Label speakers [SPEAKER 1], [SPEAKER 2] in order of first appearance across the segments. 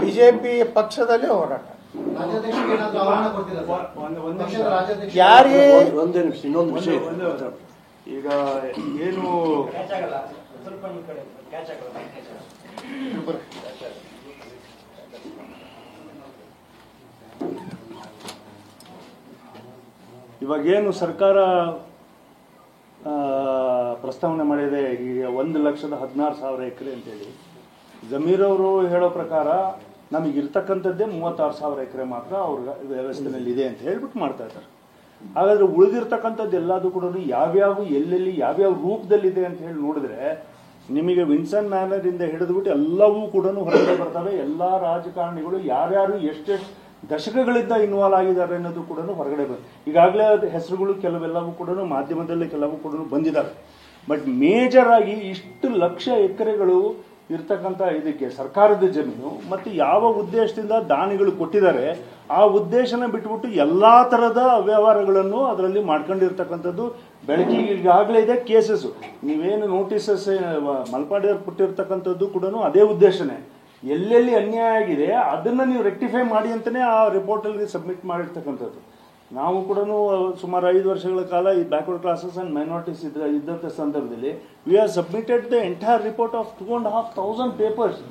[SPEAKER 1] BJP ಪಕ್ಷದಲ್ಲೇ ಹೋರಾಟ. ಯಾರಿಗೆ
[SPEAKER 2] ಒಂದೇ ನಿಮಿಷ, ಇನ್ನೊಂದು ವಿಷಯ ಈಗ ಏನು ಇವಾಗೇನು ಸರ್ಕಾರ ಪ್ರಸ್ತಾವನೆ ಮಾಡಿದೆ ಈಗ 1,16,000 ಎಕರೆ ಅಂತೇಳಿ. ಜಮೀರ್ ಅವರು ಹೇಳೋ ಪ್ರಕಾರ ನಮಗಿರ್ತಕ್ಕಂಥದ್ದೇ 36,000 ಎಕರೆ ಮಾತ್ರ ಅವ್ರ ವ್ಯವಸ್ಥೆಯಲ್ಲಿ ಇದೆ ಅಂತ ಹೇಳ್ಬಿಟ್ಟು ಮಾಡ್ತಾ ಇದ್ದಾರೆ. ಹಾಗಾದ್ರೆ ಉಳಿದಿರ್ತಕ್ಕಂಥದ್ದು ಎಲ್ಲದೂ ಕೂಡ ಯಾವ್ಯಾವ ಎಲ್ಲೆಲ್ಲಿ ಯಾವ್ಯಾವ ರೂಪದಲ್ಲಿದೆ ಅಂತ ಹೇಳಿ ನೋಡಿದ್ರೆ ನಿಮಗೆ ವಿನ್ಸನ್ ಮ್ಯಾನರ್ ಇಂದ ಹಿಡಿದ್ಬಿಟ್ಟು ಎಲ್ಲವೂ ಕೂಡ ಹೊರಗಡೆ ಬರ್ತವೆ. ಎಲ್ಲಾ ರಾಜಕಾರಣಿಗಳು ಯಾರ್ಯಾರು ಎಷ್ಟೆಷ್ಟು ದಶಕಗಳಿಂದ ಇನ್ವಾಲ್ವ್ ಆಗಿದ್ದಾರೆ ಅನ್ನೋದು ಕೂಡ ಹೊರಗಡೆ ಬಂದ. ಈಗಾಗಲೇ ಹೆಸರುಗಳು ಕೆಲವೆಲ್ಲವೂ ಕೂಡ ಮಾಧ್ಯಮದಲ್ಲಿ ಕೆಲವು ಕೂಡ ಬಂದಿದ್ದಾವೆ. ಬಟ್ ಮೇಜರ್ ಆಗಿ ಇಷ್ಟು ಲಕ್ಷ ಎಕರೆಗಳು ಇರ್ತಕ್ಕಂಥ ಇದಕ್ಕೆ ಸರ್ಕಾರದ ಜಮೀನು ಮತ್ತು ಯಾವ ಉದ್ದೇಶದಿಂದ ದಾನಿಗಳು ಕೊಟ್ಟಿದ್ದಾರೆ ಆ ಉದ್ದೇಶನ ಬಿಟ್ಬಿಟ್ಟು ಎಲ್ಲಾ ತರದ ಅವ್ಯವಹಾರಗಳನ್ನು ಅದರಲ್ಲಿ ಮಾಡ್ಕೊಂಡಿರ್ತಕ್ಕಂಥದ್ದು ಬೆಳಕಿಗೆ ಈಗಾಗಲೇ ಇದೆ. ಕೇಸಸ್ ನೀವೇನು ನೋಟಿಸಸ್ ಮಲ್ಪಾಡಿಯವ್ರು ಕೊಟ್ಟಿರ್ತಕ್ಕಂಥದ್ದು ಕೂಡ ಅದೇ ಉದ್ದೇಶನೇ. ಎಲ್ಲೆಲ್ಲಿ ಅನ್ಯಾಯ ಆಗಿದೆ ಅದನ್ನ ನೀವು ರೆಕ್ಟಿಫೈ ಮಾಡಿ ಅಂತಾನೆ ಆ ರಿಪೋರ್ಟ್ ಅಲ್ಲಿ ಸಬ್ಮಿಟ್ ಮಾಡಿರ್ತಕ್ಕಂಥದ್ದು. ನಾವು ಕೂಡ ಸುಮಾರು 5 ವರ್ಷಗಳ ಕಾಲ ಈ ಬ್ಯಾಕ್ವರ್ಡ್ ಕ್ಲಾಸಸ್ ಅಂಡ್ ಮೈನಾರಿಟೀಸ್ ಇದ್ದಂಥ ಸಂದರ್ಭದಲ್ಲಿ we are submitted the entire report of 2,500 papers.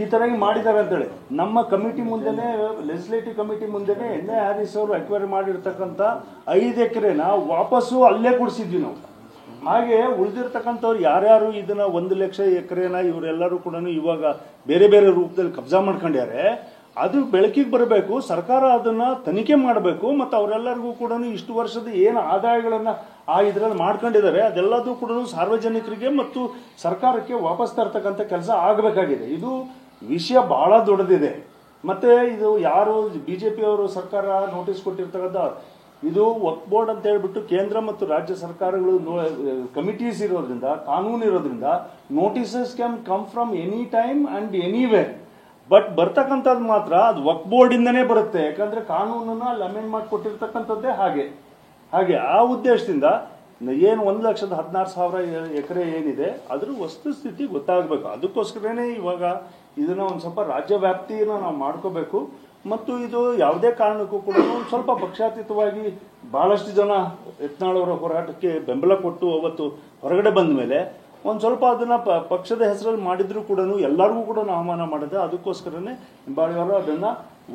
[SPEAKER 2] ಈ ತರ ಮಾಡಿದ್ದಾರೆ ಅಂತೇಳಿ ನಮ್ಮ ಕಮಿಟಿ ಮುಂದೆನೆ, ಲೆಜಿಸ್ಲೇಟಿವ್ ಕಮಿಟಿ ಮುಂದೆನೆ ಎನ್ ಎ ಹ್ಯಾರಿಸ್ ಅವರು ಅಕ್ವೈರ್ ಮಾಡಿರ್ತಕ್ಕಂಥ 5 ಎಕರೆನ ವಾಪಸ್ಸು ಅಲ್ಲೇ ಕೊಡಿಸಿದ್ವಿ ನಾವು. ಹಾಗೆ ಉಳಿದಿರ್ತಕ್ಕಂಥವ್ರು ಯಾರ್ಯಾರು ಇದನ್ನ 1 ಲಕ್ಷ ಎಕರೆನ ಇವರೆಲ್ಲರೂ ಕೂಡ ಇವಾಗ ಬೇರೆ ಬೇರೆ ರೂಪದಲ್ಲಿ ಕಬ್ಜಾ ಮಾಡ್ಕೊಂಡಿದ್ದಾರೆ. ಅದು ಬೆಳಕಿಗೆ ಬರಬೇಕು, ಸರ್ಕಾರ ಅದನ್ನ ತನಿಖೆ ಮಾಡಬೇಕು. ಮತ್ತು ಅವರೆಲ್ಲರಿಗೂ ಕೂಡ ಇಷ್ಟು ವರ್ಷದ ಏನು ಆದಾಯಗಳನ್ನ ಆ ಇದರಲ್ಲಿ ಮಾಡ್ಕೊಂಡಿದ್ದಾರೆ ಅದೆಲ್ಲದೂ ಕೂಡ ಸಾರ್ವಜನಿಕರಿಗೆ ಮತ್ತು ಸರ್ಕಾರಕ್ಕೆ ವಾಪಸ್ ತರ್ತಕ್ಕಂಥ ಕೆಲಸ ಆಗಬೇಕಾಗಿದೆ. ಇದು ವಿಷಯ ಬಹಳ ದೊಡ್ಡದಿದೆ. ಮತ್ತೆ ಇದು ಯಾರು ಬಿಜೆಪಿ ಅವರು ಸರ್ಕಾರ ನೋಟಿಸ್ ಕೊಟ್ಟಿರ್ತಕ್ಕಂಥ ಇದು ವಕ್ಫ್ ಬೋರ್ಡ್ ಅಂತ ಹೇಳ್ಬಿಟ್ಟು ಕೇಂದ್ರ ಮತ್ತು ರಾಜ್ಯ ಸರ್ಕಾರಗಳು ಕಮಿಟೀಸ್ ಇರೋದ್ರಿಂದ, ಕಾನೂನು ಇರೋದ್ರಿಂದ notices can come from any time and anywhere. But ಬರ್ತಕ್ಕಂಥದ್ದು ಮಾತ್ರ ಅದು ವಕ್ಫ್ ಬೋರ್ಡ್ ಇಂದನೇ ಬರುತ್ತೆ. ಯಾಕಂದ್ರೆ ಕಾನೂನನ್ನ ಅಲ್ಲಿ ಅಮೆಂಡ್ ಮಾಡಿ ಕೊಟ್ಟಿರ್ತಕ್ಕಂಥದ್ದೇ ಹಾಗೆ ಆ ಉದ್ದೇಶದಿಂದ ಏನು 1,16,000 ಎಕರೆ ಏನಿದೆ ಅದ್ರ ವಸ್ತುಸ್ಥಿತಿ ಗೊತ್ತಾಗಬೇಕು. ಅದಕ್ಕೋಸ್ಕರನೇ ಇವಾಗ ಇದನ್ನ ಒಂದು ಸ್ವಲ್ಪ ರಾಜ್ಯ ವ್ಯಾಪ್ತಿಯನ್ನು ನಾವು ಮಾಡ್ಕೋಬೇಕು. ಮತ್ತು ಇದು ಯಾವುದೇ ಕಾರಣಕ್ಕೂ ಕೂಡ ಸ್ವಲ್ಪ ಪಕ್ಷಾತೀತವಾಗಿ ಬಹಳಷ್ಟು ಜನ ಯತ್ನಾಳ್ ಅವರ ಹೋರಾಟಕ್ಕೆ ಬೆಂಬಲ ಕೊಟ್ಟು ಅವತ್ತು ಹೊರಗಡೆ ಬಂದ ಮೇಲೆ ಒಂದು ಸ್ವಲ್ಪ ಅದನ್ನ ಪಕ್ಷದ ಹೆಸರಲ್ಲಿ ಮಾಡಿದ್ರು ಕೂಡ ಎಲ್ಲರಿಗೂ ಕೂಡ ಆಹ್ವಾನ ಮಾಡಿದೆ. ಅದಕ್ಕೋಸ್ಕರನೇ ನಿಂಬಾಳಿಯವರು ಅದನ್ನ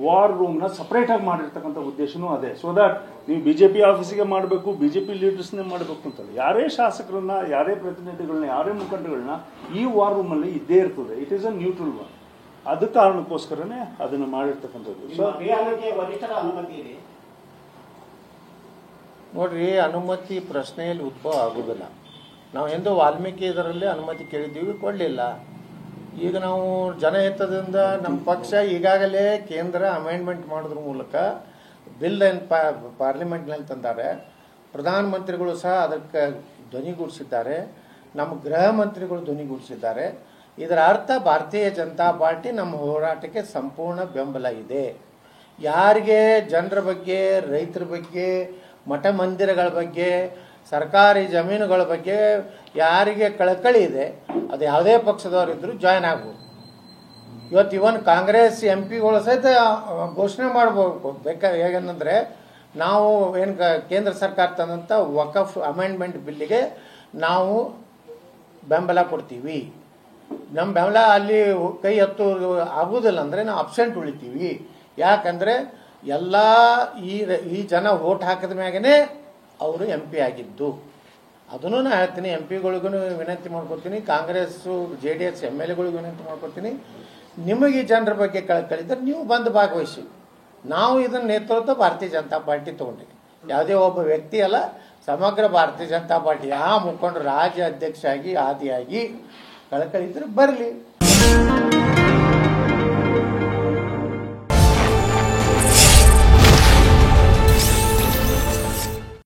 [SPEAKER 2] ವಾರ್ ರೂಮ್ ನ ಸಪರೇಟ್ ಆಗಿ ಮಾಡಿರ್ತಕ್ಕಂಥ ಉದ್ದೇಶನೂ ಅದೇ. ಸೊ ದಟ್ ನೀವು ಬಿಜೆಪಿ ಆಫೀಸಿಗೆ ಮಾಡಬೇಕು, ಬಿಜೆಪಿ ಲೀಡರ್ಸ್ನೇ ಮಾಡಬೇಕು ಅಂತಲ್ಲ, ಯಾರೇ ಶಾಸಕರನ್ನ, ಯಾರೇ ಪ್ರತಿನಿಧಿಗಳನ್ನ, ಯಾರೇ ಮುಖಂಡಗಳನ್ನ ಈ ವಾರ್ ರೂಮ್ ಅಲ್ಲಿ ಇದ್ದೇ ಇರ್ತದೆ. It is a neutral one. ಅದ ಕಾರಣಕ್ಕೋಸ್ಕರನೇ ಅದನ್ನು ಮಾಡಿರ್ತಕ್ಕಂಥದ್ದು.
[SPEAKER 1] ನೋಡ್ರಿ, ಅನುಮತಿ ಪ್ರಶ್ನೆಯಲ್ಲಿ ಉದ್ಭವ ಆಗುದಿಲ್ಲ. ನಾವು ಎಂದು ವಾಲ್ಮೀಕಿ ಇದರಲ್ಲಿ ಅನುಮತಿ ಕೇಳಿದ್ದೀವಿ, ಕೊಡಲಿಲ್ಲ. ಈಗ ನಾವು ಜನಹಿತದಿಂದ ನಮ್ಮ ಪಕ್ಷ ಈಗಾಗಲೇ ಕೇಂದ್ರ ಅಮೆಂಡ್ಮೆಂಟ್ ಮಾಡೋದ್ರ ಮೂಲಕ ಬಿಲ್ ಪಾರ್ಲಿಮೆಂಟ್ನಲ್ಲಿ ತಂದಾರೆ. ಪ್ರಧಾನಮಂತ್ರಿಗಳು ಸಹ ಅದಕ್ಕೆ ಧ್ವನಿಗೂಡಿಸಿದ್ದಾರೆ, ನಮ್ಮ ಗೃಹ ಮಂತ್ರಿಗಳು ಧ್ವನಿಗೂಡಿಸಿದ್ದಾರೆ. ಇದರ ಅರ್ಥ ಭಾರತೀಯ ಜನತಾ ಪಾರ್ಟಿ ನಮ್ಮ ಹೋರಾಟಕ್ಕೆ ಸಂಪೂರ್ಣ ಬೆಂಬಲ ಇದೆ. ಯಾರಿಗೆ ಜನರ ಬಗ್ಗೆ, ರೈತರ ಬಗ್ಗೆ, ಮಠ ಮಂದಿರಗಳ ಬಗ್ಗೆ, ಸರ್ಕಾರಿ ಜಮೀನುಗಳ ಬಗ್ಗೆ ಯಾರಿಗೆ ಕಳಕಳಿ ಇದೆ ಅದು ಯಾವುದೇ ಪಕ್ಷದವರಿದ್ದರೂ ಜಾಯ್ನ್ ಆಗ್ಬೋದು. ಇವತ್ತು ಇವನ್ ಕಾಂಗ್ರೆಸ್ MP ಗಳು ಸಹಿತ ಘೋಷಣೆ ಮಾಡ್ಬೋದು ಹೇಗಂದ್ರೆ ನಾವು ಏನು ಕೇಂದ್ರ ಸರ್ಕಾರ ತಂದಂಥ ವಕಫ್ ಅಮೆಂಡ್ಮೆಂಟ್ ಬಿಲ್ಲಿಗೆ ನಾವು ಬೆಂಬಲ ಕೊಡ್ತೀವಿ. ನಮ್ಮ ಬೆಂಬಲ ಅಲ್ಲಿ ಕೈ ಎತ್ತು ಆಗುವುದಿಲ್ಲ ಅಂದರೆ ನಾವು ಅಬ್ಸೆಂಟ್ ಉಳಿತೀವಿ. ಯಾಕಂದರೆ ಎಲ್ಲ ಈ ಜನ ವೋಟ್ ಹಾಕಿದ ಮ್ಯಾಗೇ ಅವರು MP ಆಗಿದ್ದು. ಅದನ್ನು ನಾನು ಹೇಳ್ತೀನಿ, MP ಗಳಿಗೂ ವಿನಂತಿ ಮಾಡ್ಕೊತೀನಿ, ಕಾಂಗ್ರೆಸ್ಸು JDS MLAಗಳಿಗೂ ವಿನಂತಿ ಮಾಡ್ಕೊತೀನಿ, ನಿಮಗೆ ಈ ಜನರ ಬಗ್ಗೆ ಕಳಿದ್ರೆ ನೀವು ಬಂದು ಭಾಗವಹಿಸಿ. ನಾವು ಇದನ್ನ ನೇತೃತ್ವ ಭಾರತೀಯ ಜನತಾ ಪಾರ್ಟಿ ತೊಗೊಂಡಿವಿ. ಯಾವುದೇ ಒಬ್ಬ ವ್ಯಕ್ತಿ ಅಲ್ಲ, ಸಮಗ್ರ ಭಾರತೀಯ ಜನತಾ ಪಾರ್ಟಿ ಆ ಮುಖಂಡರು ರಾಜ್ಯ ಅಧ್ಯಕ್ಷ ಆಗಿ ಆದಿಯಾಗಿ ಕಳಕಳಿದ್ರೆ ಬರಲಿ.